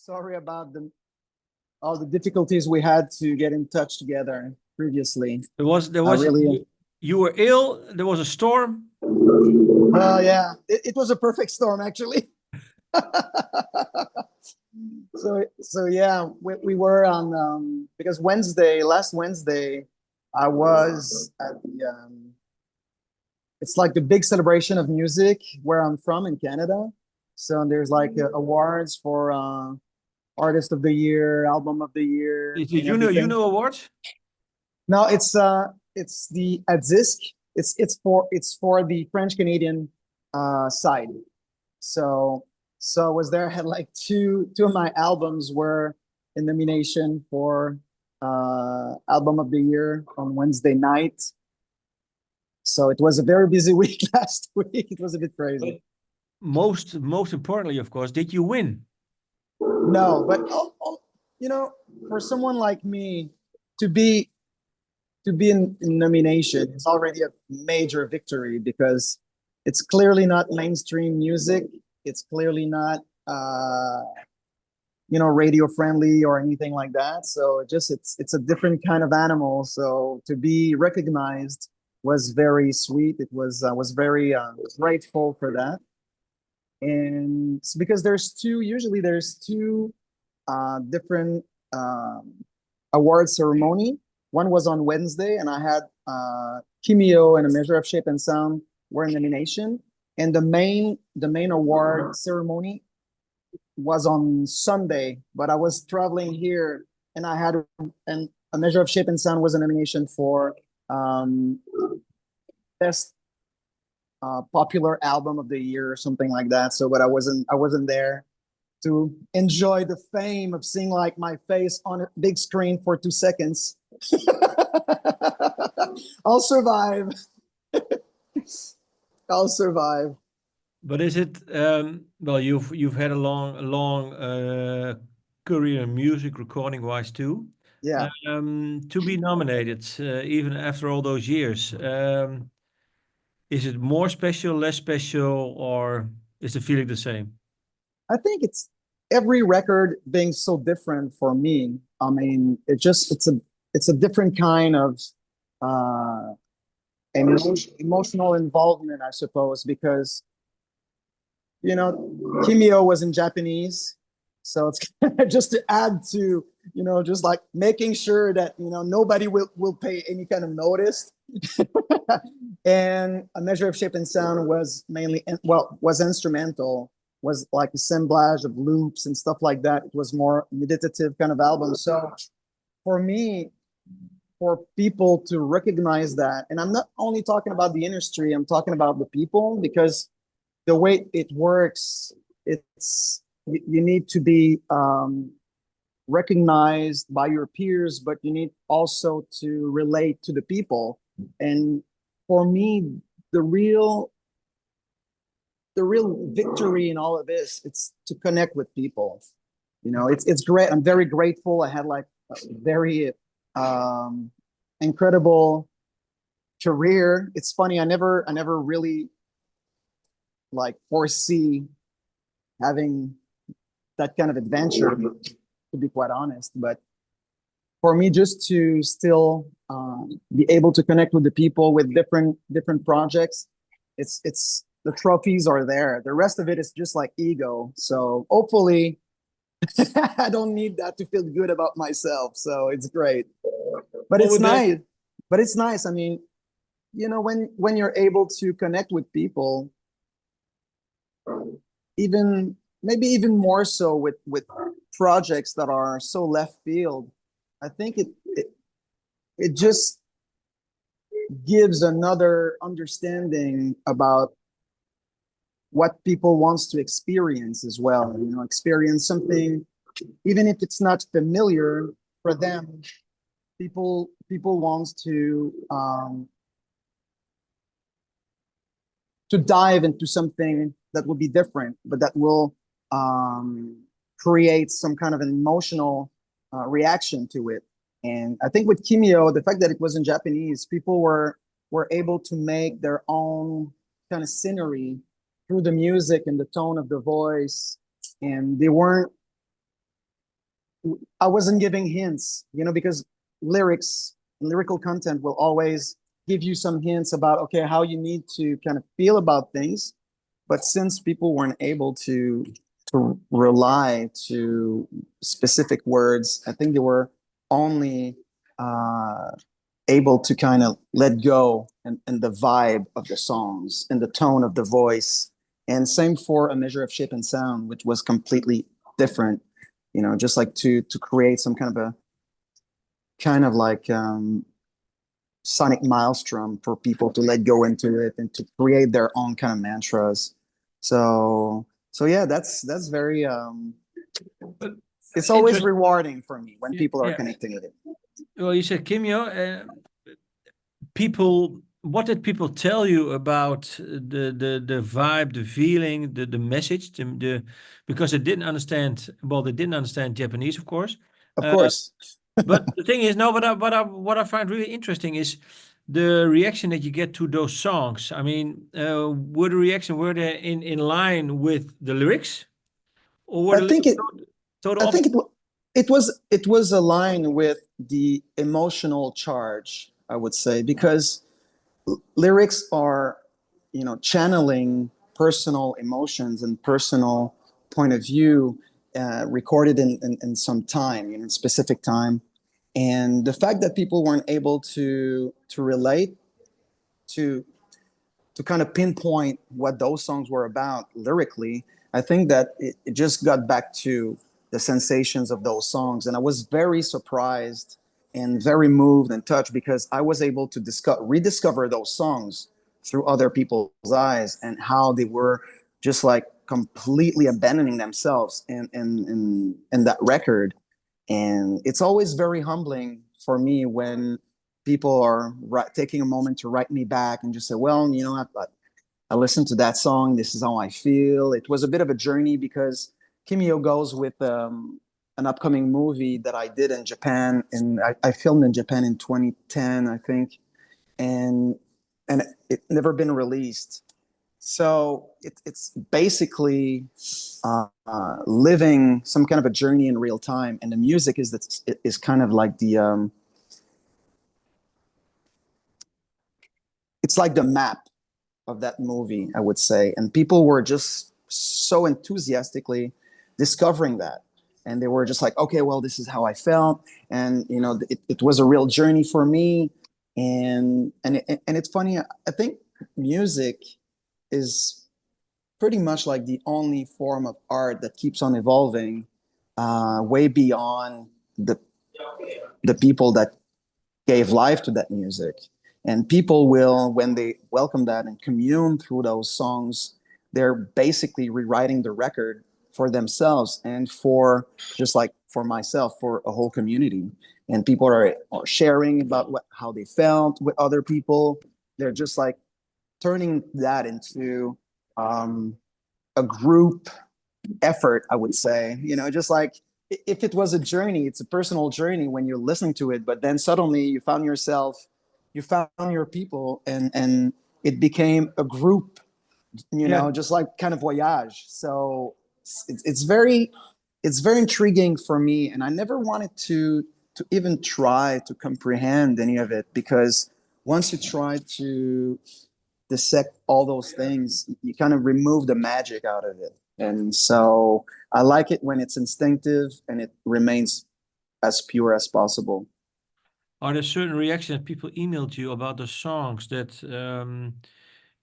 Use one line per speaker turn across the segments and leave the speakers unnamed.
Sorry about all the difficulties we had to get in touch together previously.
There
I
was
really,
you were ill. There was a storm.
well, yeah, it was a perfect storm actually. So yeah, we were on because last Wednesday, I was at it's like the big celebration of music where I'm from in Canada. So there's like awards for artist of the year, album of the year,
Did
and
you
everything.
know awards?
No, it's the at Zisk. It's for the French Canadian side. So I was there. I had like two of my albums were in nomination for album of the year on Wednesday night. So it was a very busy week last week. It was a bit crazy.
But most importantly, of course, did you win?
No, but for someone like me to be in nomination is already a major victory because it's clearly not mainstream music. It's clearly not radio friendly or anything like that. So it's a different kind of animal. So to be recognized was very sweet. It was I was very grateful for that. And it's because there's two different award ceremony. One was on Wednesday, and I had Kimiyo and A Measure of Shape and Sound were in nomination, and the main award ceremony was on Sunday. But I was traveling here, and I had and A Measure of Shape and Sound was a nomination for best popular album of the year or something like that. So, but I wasn't there to enjoy the fame of seeing like my face on a big screen for 2 seconds. I'll survive. I'll survive.
But is it well? You've had a long career in music, recording wise too.
Yeah,
To be nominated, even after all those years, is it more special, less special, or is the feeling the same?
I think it's every record being so different for me. I mean, it's a different kind of uh, emotional involvement, I suppose, because Kimiyo was in Japanese. So it's just to add to, just like making sure that, nobody will pay any kind of notice. And A Measure of Shape and Sound was was instrumental, was like assemblage of loops and stuff like that. It was more meditative kind of album. So for me, for people to recognize that, and I'm not only talking about the industry, I'm talking about the people, because the way it works, you need to be recognized by your peers, but you need also to relate to the people. And for me, the real victory in all of this, it's to connect with people. It's great. I'm very grateful. I had like a very incredible career. It's funny. I never really like foresee having that kind of adventure, to be quite honest. But for me, just to still be able to connect with the people with different projects, it's the trophies are there. The rest of it is just like ego. So hopefully, I don't need that to feel good about myself. So it's great, but
Well,
it's
with that,
nice. But it's nice. I mean, when you're able to connect with people, even maybe even more so with projects that are so left field, I think it just gives another understanding about what people wants to experience as well. Experience something, even if it's not familiar for them. People wants to dive into something that will be different, but that will create some kind of an emotional reaction to it. And I think with Kimiyo, the fact that it was in Japanese, people were able to make their own kind of scenery through the music and the tone of the voice, and they weren't I wasn't giving hints, because lyrical content will always give you some hints about, okay, how you need to kind of feel about things. But since people weren't able to rely to specific words, I think they were only uh, able to kind of let go and the vibe of the songs and the tone of the voice. And same for A Measure of Shape and Sound, which was completely different, just like to create some kind of like sonic maelstrom for people to let go into it and to create their own kind of mantras. So yeah, that's very
But
it's always
interest,
rewarding for me when people are
yeah.
connecting with it.
Well, you said Kimio. People, what did people tell you about the vibe, the feeling, the message, because they didn't understand. Well, they didn't understand Japanese, of course.
Of
Uh,
course.
but the thing is, no. What I find really interesting is the reaction that you get to those songs. I mean, were they in line with the lyrics, or were
I
the
think
lyrics
it
total
I think
opposite?
it was aligned with the emotional charge, I would say, because lyrics are, channeling personal emotions and personal point of view, recorded in some time, specific time. And the fact that people weren't able to relate to to kind of pinpoint what those songs were about lyrically, I think that it just got back to the sensations of those songs. And I was very surprised and very moved and touched because I was able to rediscover those songs through other people's eyes and how they were just like completely abandoning themselves in that record. And it's always very humbling for me when people are taking a moment to write me back and just say, well, I listened to that song. This is how I feel. It was a bit of a journey because Kimiyo goes with an upcoming movie that I did in Japan, and I filmed in Japan in 2010, I think, and and it never been released. So it's basically living some kind of a journey in real time, and the music is kind of like it's like the map of that movie, I would say. And people were just so enthusiastically discovering that. And they were just like, okay, well, this is how I felt. And, it was a real journey for me. And it's funny, I think music is pretty much like the only form of art that keeps on evolving, way beyond the people that gave life to that music. And people will, when they welcome that and commune through those songs, they're basically rewriting the record for themselves and for just like for myself, for a whole community. And people are sharing about how they felt with other people. They're just like turning that into um, a group effort, I would say. Just like if it was a journey, it's a personal journey when you're listening to it, but then suddenly you found your people, and it became a group,
Yeah.
just like kind of voyage. So it's very intriguing for me, and I never wanted to even try to comprehend any of it because once you try to dissect all those things, you kind of remove the magic out of it. And so I like it when it's instinctive and it remains as pure as possible.
Are there certain reactions that people emailed you about the songs that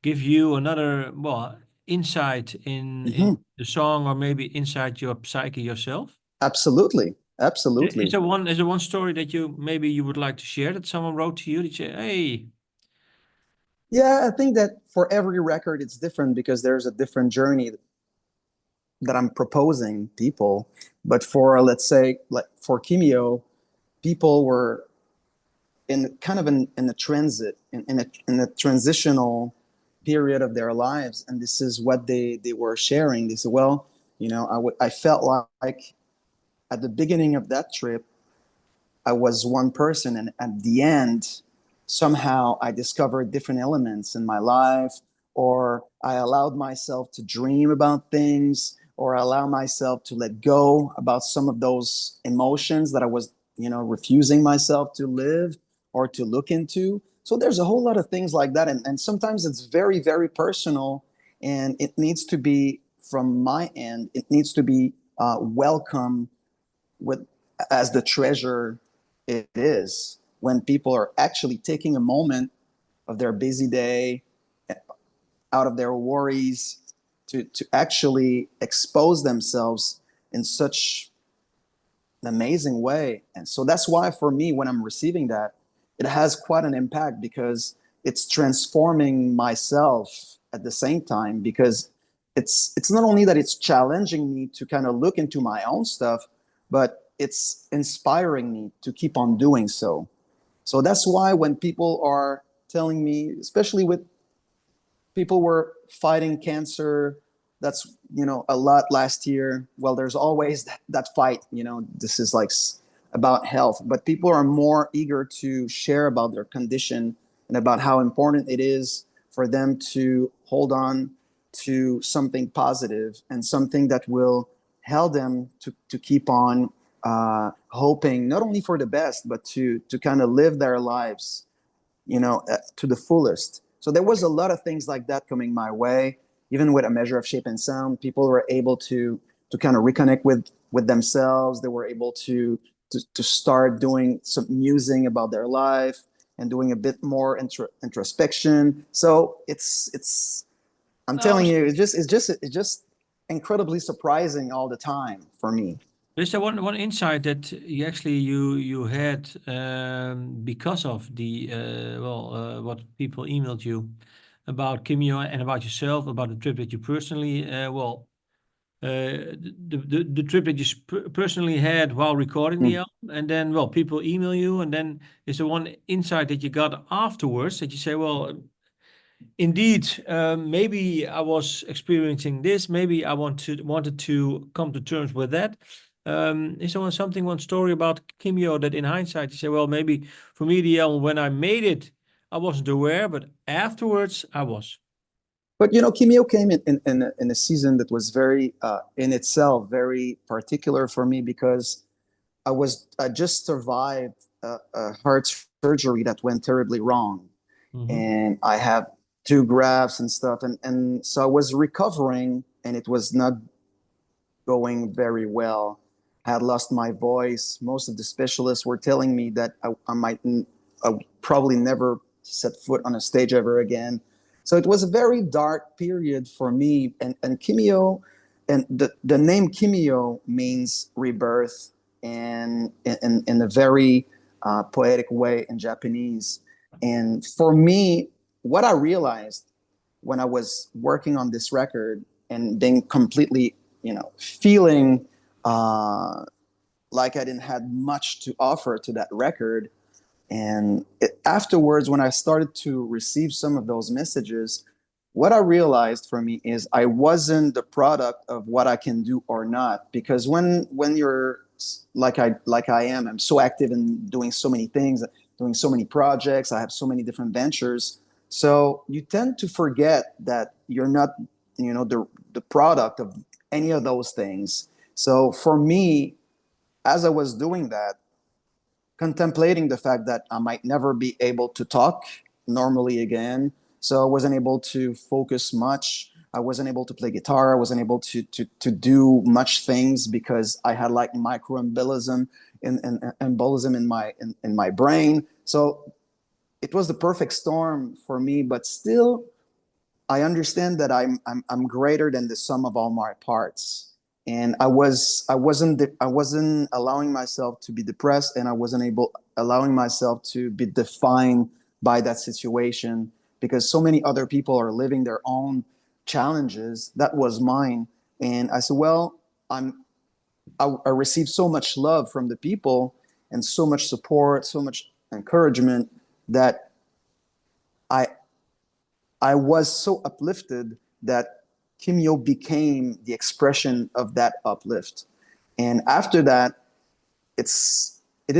give you another, well, insight in
Mhm.
the song, or maybe inside your psyche yourself?
Absolutely.
Is
Absolutely.
there one story that you would like to share that someone wrote to you that you, hey,
Yeah, I think that for every record, it's different because there's a different journey that I'm proposing people. But for, let's say, like for Kimiyo, people were in kind of in a transit, in a transitional period of their lives, and this is what they were sharing. They said, well, I felt like at the beginning of that trip I was one person, and at the end somehow I discovered different elements in my life, or I allowed myself to dream about things, or allow myself to let go about some of those emotions that I was, refusing myself to live or to look into. So there's a whole lot of things like that. And sometimes it's very, very personal, and it needs to be, from my end, it needs to be welcome with as the treasure it is, when people are actually taking a moment of their busy day, out of their worries, to actually expose themselves in such an amazing way. And so that's why, for me, when I'm receiving that, it has quite an impact, because it's transforming myself at the same time, because it's not only that it's challenging me to kind of look into my own stuff, but it's inspiring me to keep on doing so. So that's why when people are telling me, especially with people were fighting cancer, that's, a lot last year. Well, there's always that fight, this is like about health, but people are more eager to share about their condition and about how important it is for them to hold on to something positive and something that will help them to keep on hoping, not only for the best, but to kind of live their lives, to the fullest. So there was a lot of things like that coming my way. Even with A Measure of Shape and Sound, people were able to kind of reconnect with themselves. They were able to start doing some musing about their life and doing a bit more introspection. So it's I'm
No,
telling you, it's just incredibly surprising all the time for me.
there's a one insight that you had because of the what people emailed you about Kimiyo and about yourself, about the trip that you personally the trip that you personally had while recording the
Mm.
album, and then people email you, and then is the one insight that you got afterwards that you say, well, indeed, maybe I was experiencing this. Maybe I wanted to come to terms with that. Is there one story about Kimio that, in hindsight, you say, well, maybe for me, the album, when I made it, I wasn't aware, but afterwards, I was.
But Kimiyo came in a season that was very, in itself, very particular for me, because I just survived a heart surgery that went terribly wrong,
Hmm.
and I had two grafts and stuff, and so I was recovering, and it was not going very well. I had lost my voice. Most of the specialists were telling me that I would probably never set foot on a stage ever again. So it was a very dark period for me. And Kimiyo, and the name Kimiyo means rebirth, and in a very poetic way in Japanese. And for me, what I realized when I was working on this record and being completely, feeling like I didn't had much to offer to that record. And afterwards, when I started to receive some of those messages, what I realized for me is I wasn't the product of what I can do or not. Because when you're like I am, I'm so active in doing so many things, doing so many projects. I have so many different ventures. So you tend to forget that you're not, the product of any of those things. So for me, as I was doing that, contemplating the fact that I might never be able to talk normally again. So I wasn't able to focus much. I wasn't able to play guitar. I wasn't able to do much things, because I had like microembolism embolism in my brain. So it was the perfect storm for me, but still I understand that I'm greater than the sum of all my parts. And I wasn't allowing myself to be depressed, and I wasn't able allowing myself to be defined by that situation, because so many other people are living their own challenges. That was mine. And I said, well, I received so much love from the people, and so much support, so much encouragement, that I I was so uplifted that Kimyo became the expression of that uplift. And after that, it's it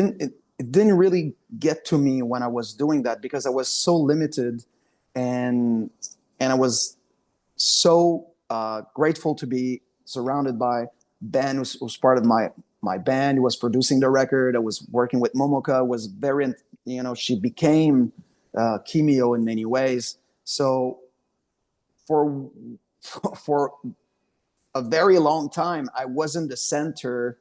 didn't really get to me when I was doing that, because I was so limited, and I was so grateful to be surrounded by Ben, who's part of my band, who was producing the record. I was working with Momoka, was very, she became Kimiyo in many ways. So for for a very long time, I wasn't the center,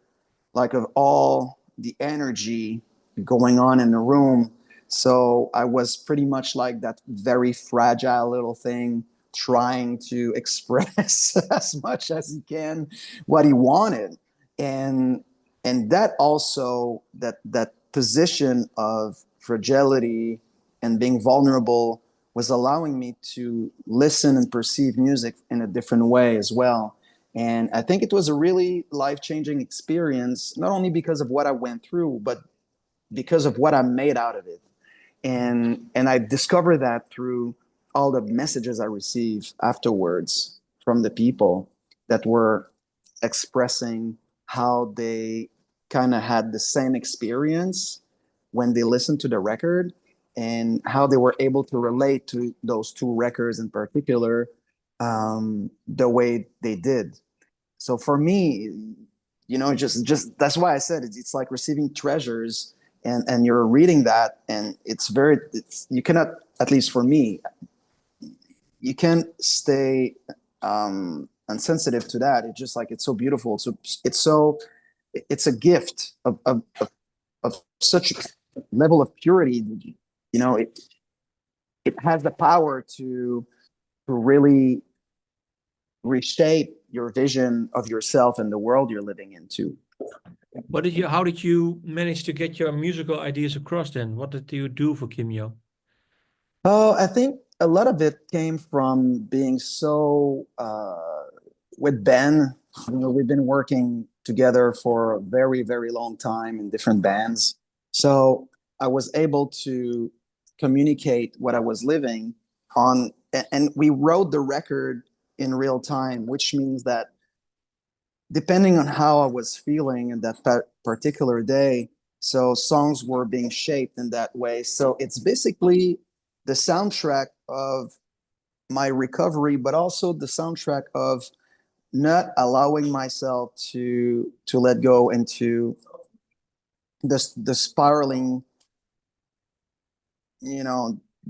like, of all the energy going on in the room. So I was pretty much like that very fragile little thing, trying to express as much as he can what he wanted. And that also, that position of fragility and being vulnerable was allowing me to listen and perceive music in a different way as well. And I think it was a really life-changing experience, not only because of what I went through, but because of what I made out of it. And I discovered that through all the messages I received afterwards from the people that were expressing how they kind of had the same experience when they listened to the record, and how they were able to relate to those two records in particular, the way they did. So for me, just that's why I said it's like receiving treasures, and you're reading that, and you cannot, at least for me, you can't stay unsensitive to that. It's just like, it's so beautiful. So it's a gift of such a level of purity. It has the power to really reshape your vision of yourself and the world you're living into.
How did you manage to get your musical ideas across then? What did you do for Kimiyo?
Oh, I think a lot of it came from being so with Ben. We've been working together for a very, very long time in different bands. So I was able to communicate what I was living on, and we wrote the record in real time, which means that depending on how I was feeling in that particular day, so songs were being shaped in that way. So it's basically the soundtrack of my recovery, but also the soundtrack of not allowing myself to let go into the spiraling,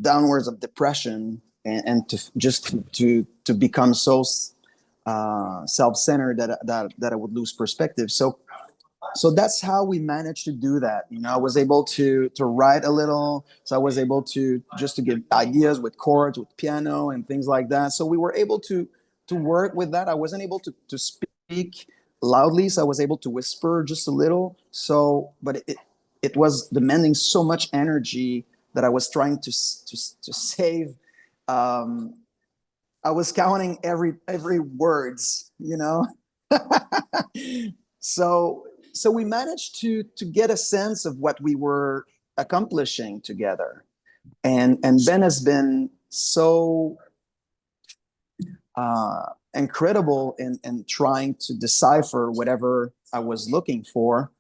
downwards of depression, and to become so self-centered that I would lose perspective. So that's how we managed to do that. I was able to write a little, so I was able to give ideas with chords, with piano and things like that. So we were able to work with that. I wasn't able to speak loudly, so I was able to whisper just a little. So, but it was demanding so much energy that I was trying to save. I was counting every words, So we managed to get a sense of what we were accomplishing together. And Ben has been so incredible in trying to decipher whatever I was looking for.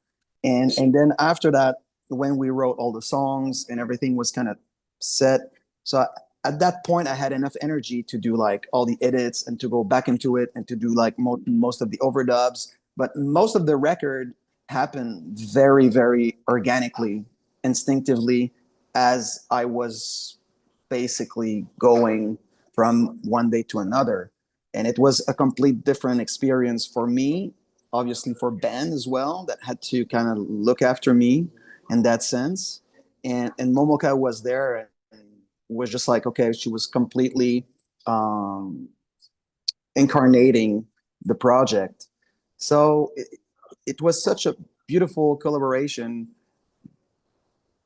And then after that, when we wrote all the songs and everything was kind of set, so at that point I had enough energy to do like all the edits and to go back into it and to do like most of the overdubs. But most of the record happened very, very organically, instinctively, as I was basically going from one day to another. And it was a complete different experience for me, obviously for Ben as well, that had to kind of look after me in that sense. And Momoka was there and was just like, okay, she was completely incarnating the project. So it was such a beautiful collaboration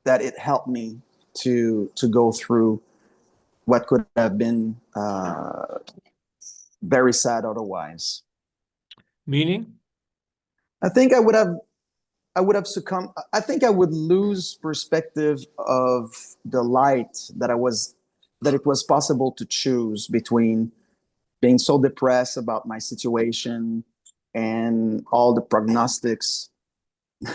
that it helped me to go through what could have been very sad otherwise.
Meaning?
I think I would have succumbed. I think I would lose perspective of the light that it was possible to choose between being so depressed about my situation and all the prognostics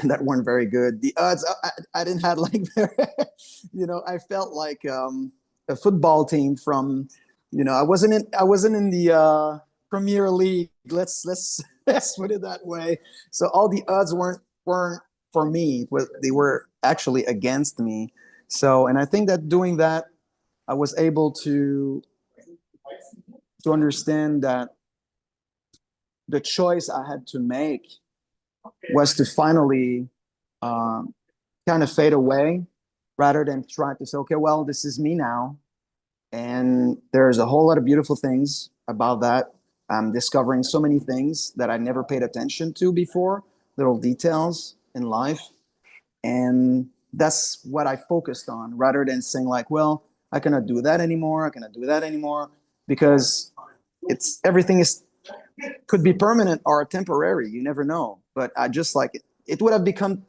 that weren't very good. The odds I didn't have like I felt like a football team from, I wasn't in the Premier League. Let's let's put it that way. So all the odds weren't for me. They were actually against me. So, and I think that doing that, I was able to understand that the choice I had to make was to finally kind of fade away rather than try to say, okay, well, this is me now. And there's a whole lot of beautiful things about that. I'm discovering so many things that I never paid attention to before, little details in life. And that's what I focused on rather than saying, like, well, I cannot do that anymore. I cannot do that anymore because it's everything is could be permanent or temporary. You never know. But I just like it would have become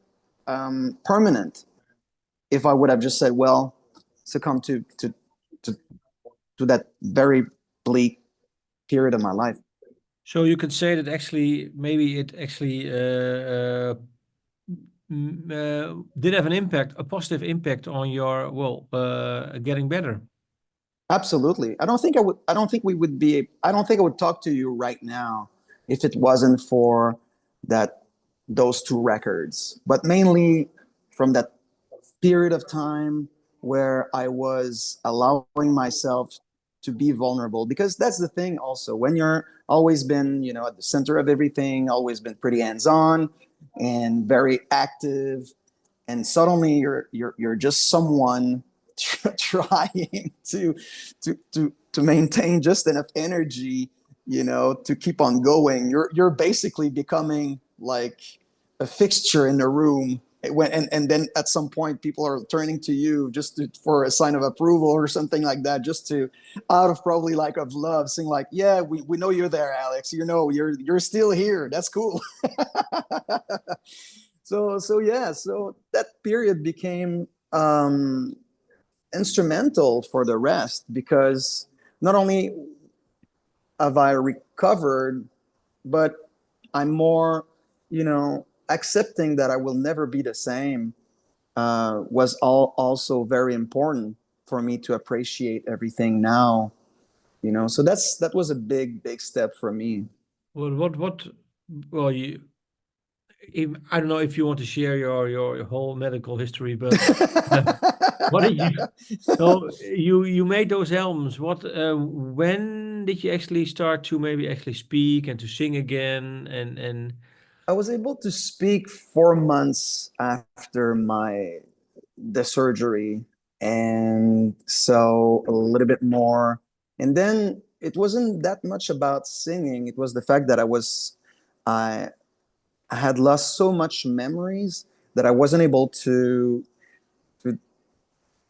permanent if I would have just said, well, succumb to to that very bleak period of my life.
So you could say that actually, maybe it actually did have an impact, a positive impact on your, well, getting better.
Absolutely. I don't think I would. I don't think we would be. I don't think I would talk to you right now if it wasn't for that those two records. But mainly from that period of time where I was allowing myself to be vulnerable. Because that's the thing. Also, when you're always been, at the center of everything, always been pretty hands-on and very active, and suddenly you're just someone trying to maintain just enough energy, to keep on going. You're basically becoming like a fixture in the room. And then at some point people are turning to you just for a sign of approval or something like that, just to out of probably like of love, saying like, yeah, we know you're there, Alex, you're still here, that's cool. So yeah, so that period became instrumental for the rest, because not only have I recovered, but I'm more, accepting that I will never be the same. Was also very important for me to appreciate everything now. So that was a big step for me.
Well, well, I don't know if you want to share your whole medical history, but uh, what did you? So you made those albums. When did you actually start to maybe actually speak and to sing again? And
I was able to speak 4 months after the surgery, and so a little bit more. And then it wasn't that much about singing. It was the fact that I I had lost so much memories that I wasn't able to to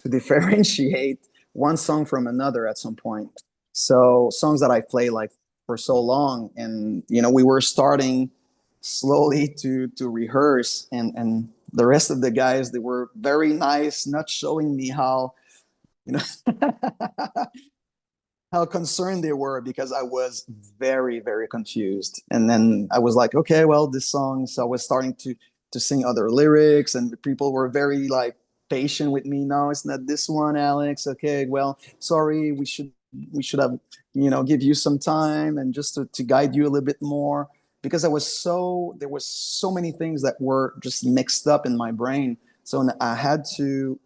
differentiate one song from another at some point. So songs that I play like for so long, and we were starting slowly to rehearse, and the rest of the guys, they were very nice, not showing me how you know how concerned they were, because I was very confused. And then I was like, okay, well, this song. So I was starting to sing other lyrics, and people were very like patient with me. No, it's not this one, Alex. Okay, well, sorry, we should have give you some time and just to guide you a little bit more, because there was so many things that were just mixed up in my brain. So I had to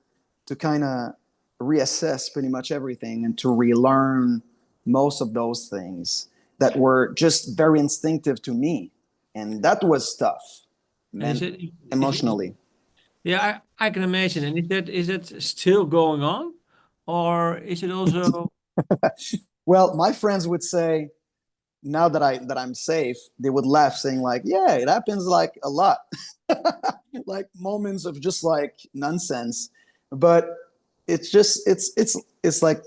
kind of reassess pretty much everything and to relearn most of those things that were just very instinctive to me. And that was tough,
is
man,
it?
emotionally.
Yeah, I can imagine. And is that still going on, or is it also?
Well, my friends would say, now that I'm safe, they would laugh, saying like, yeah, it happens like a lot. Like moments of just like nonsense. But it's like,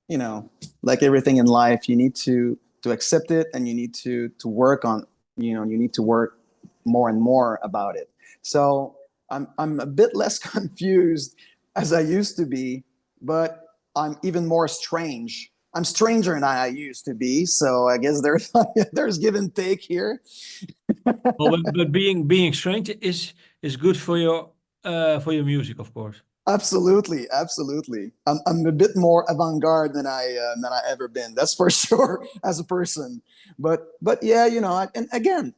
you know, like everything in life, you need to accept it, and you need to work on, you need to work more and more about it. So I'm a bit less confused as I used to be, but I'm even more strange. I'm stranger than I used to be. So I guess there's there's give and take here.
Well, but being strange is good for your music, of course.
Absolutely, absolutely. I'm a bit more avant-garde than I ever been. That's for sure as a person. But yeah, you know, and again,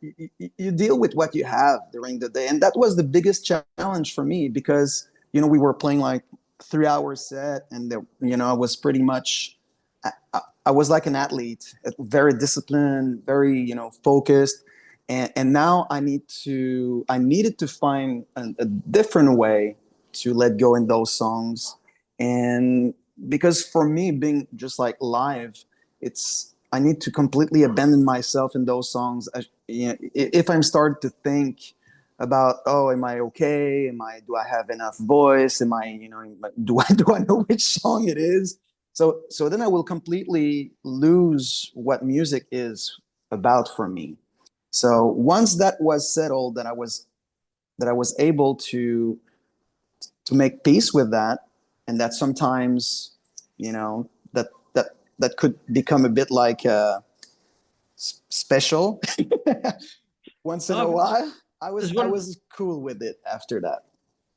you deal with what you have during the day, and that was the biggest challenge for me because you know we were playing like 3 hour set, and there, you know, I was pretty much I was like an athlete, very disciplined, very you know focused, and now I needed to find a different way to let go in those songs. And because for me, being just like live, it's I need to completely abandon myself in those songs. You know, if I'm starting to think about, oh, am I okay? Do I have enough voice? Am I, you know, do I know which song it is? So then I will completely lose what music is about for me. So once that was settled, that I was able to make peace with that, and that sometimes, you know, that could become a bit like special once in a
Oh,
while.
there's
I
one.
was cool with it after that.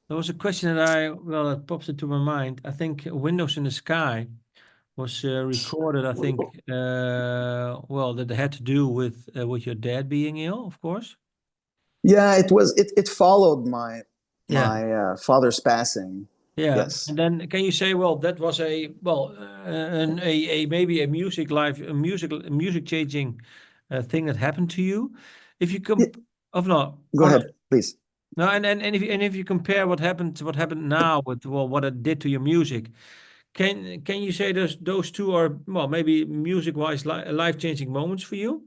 There was a question that well, that pops into my mind. I think "Windows in the Sky" was recorded. I think well, that had to do with your dad being ill, of course.
Yeah, it was. It followed
Yeah.
my father's passing.
Yeah,
Yes.
and then can you say, well, that was a well, a maybe a music changing thing that happened to you? If you
Yeah,
of not,
go
or not,
ahead, please.
no, and if you compare what happened now with well, what it did to your music, can you say those two are well, maybe music wise life changing moments for you?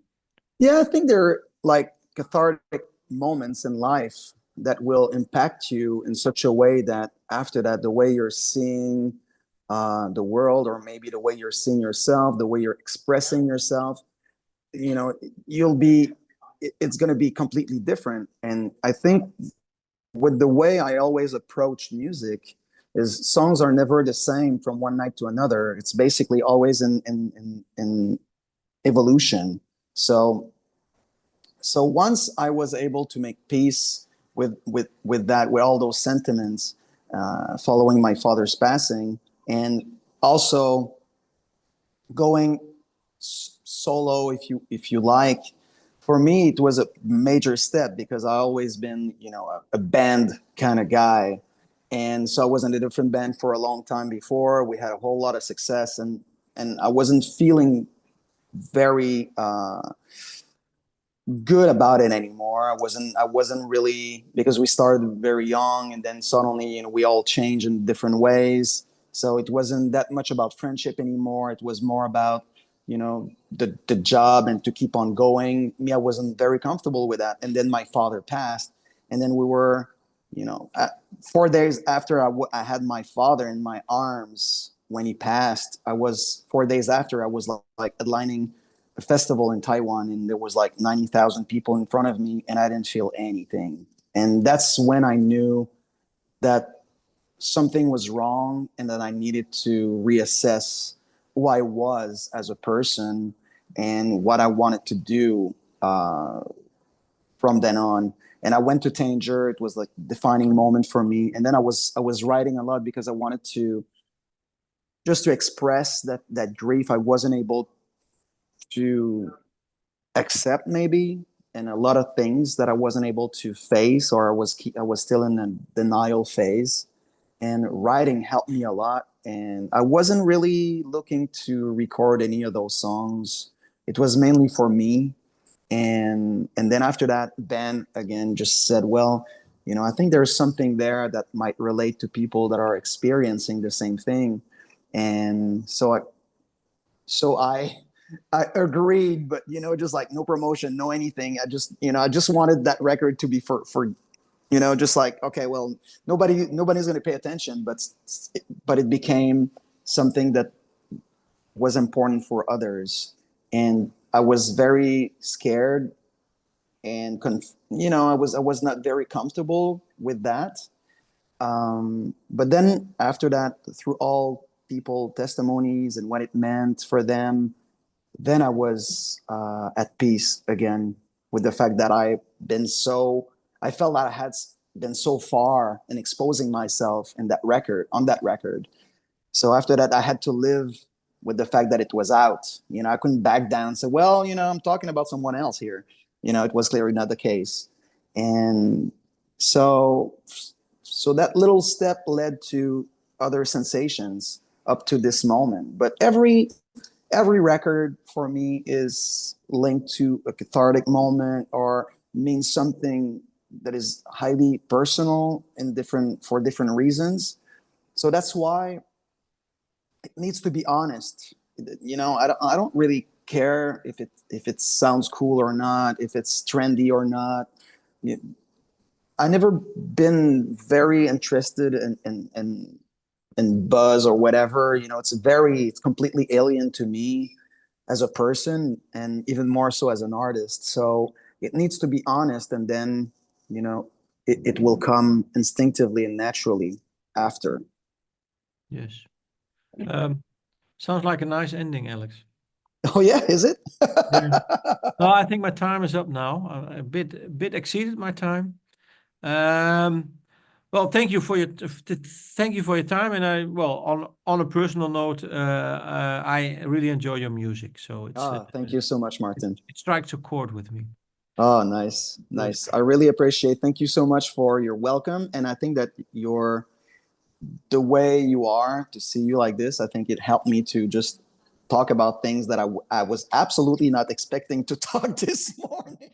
Yeah, I think they're like cathartic moments in life that will impact you in such a way that after that, the way you're seeing the world, or maybe the way you're seeing yourself, the way you're expressing yourself, you know, you'll be, it's going to be completely different. And I think with the way I always approach music, is songs are never the same from one night to another. It's basically always in evolution. So so once I was able to make peace with that, with all those sentiments, following my father's passing, and also going solo, if you like, for me it was a major step because I always been, you know, a band kind of guy, and so I was in a different band for a long time before. We had a whole lot of success, and I wasn't feeling very good about it anymore. I wasn't really, because we started very young, and then suddenly, you know, we all changed in different ways. So it wasn't that much about friendship anymore. It was more about, you know, the job and to keep on going. Me, I wasn't very comfortable with that. And then my father passed, and then we were, you know, 4 days after I had my father in my arms when he passed. I was 4 days after, I was like headlining a festival in Taiwan, and there was like 90,000 people in front of me, and I didn't feel anything. And that's when I knew that something was wrong, and that I needed to reassess who I was as a person and what I wanted to do from then on. And I went to Tanger. It was like a defining moment for me. And then I was writing a lot because I wanted to just to express that grief I wasn't able to accept, maybe, and a lot of things that I wasn't able to face, or I was still in a denial phase. And writing helped me a lot. And I wasn't really looking to record any of those songs. It was mainly for me. And then after that, Ben again just said, well, you know, I think there's something there that might relate to people that are experiencing the same thing. And so I agreed, but you know, just like no promotion, no anything. I just, you know, I just wanted that record to be for you know, just like, okay, well, nobody's going to pay attention, but it became something that was important for others. And I was very scared, and you know, I was not very comfortable with that. But then after that, through all people testimonies and what it meant for them, then I was at peace again with the fact that I felt that I had been so far in exposing myself in that record, on that record. So after that, I had to live with the fact that it was out. I couldn't back down and say, well, I'm talking about someone else here. It was clearly not the case. And so, so that little step led to other sensations up to this moment. But every record for me is linked to a cathartic moment or means something that is highly personal and different for different reasons. So that's why it needs to be honest. I don't really care if it sounds cool or not, if it's trendy or not. I never been very interested in buzz or whatever. It's completely alien to me as a person, and even more so as an artist. So it needs to be honest, and then it will come instinctively and naturally after.
Yes. Um, Sounds like a nice ending, Alex.
Oh yeah, is it?
Yeah. No, I think my time is up now. A bit exceeded my time. Um, well, thank you for your time, and on a personal note, I really enjoy your music. So
Thank you so much,
it,
Martin.
it strikes a chord with me.
Oh, nice,
Yes.
nice. I really appreciate. Thank you so much for your welcome, and I think that the way you are, to see you like this, I think it helped me to just talk about things that I was absolutely not expecting to talk this morning.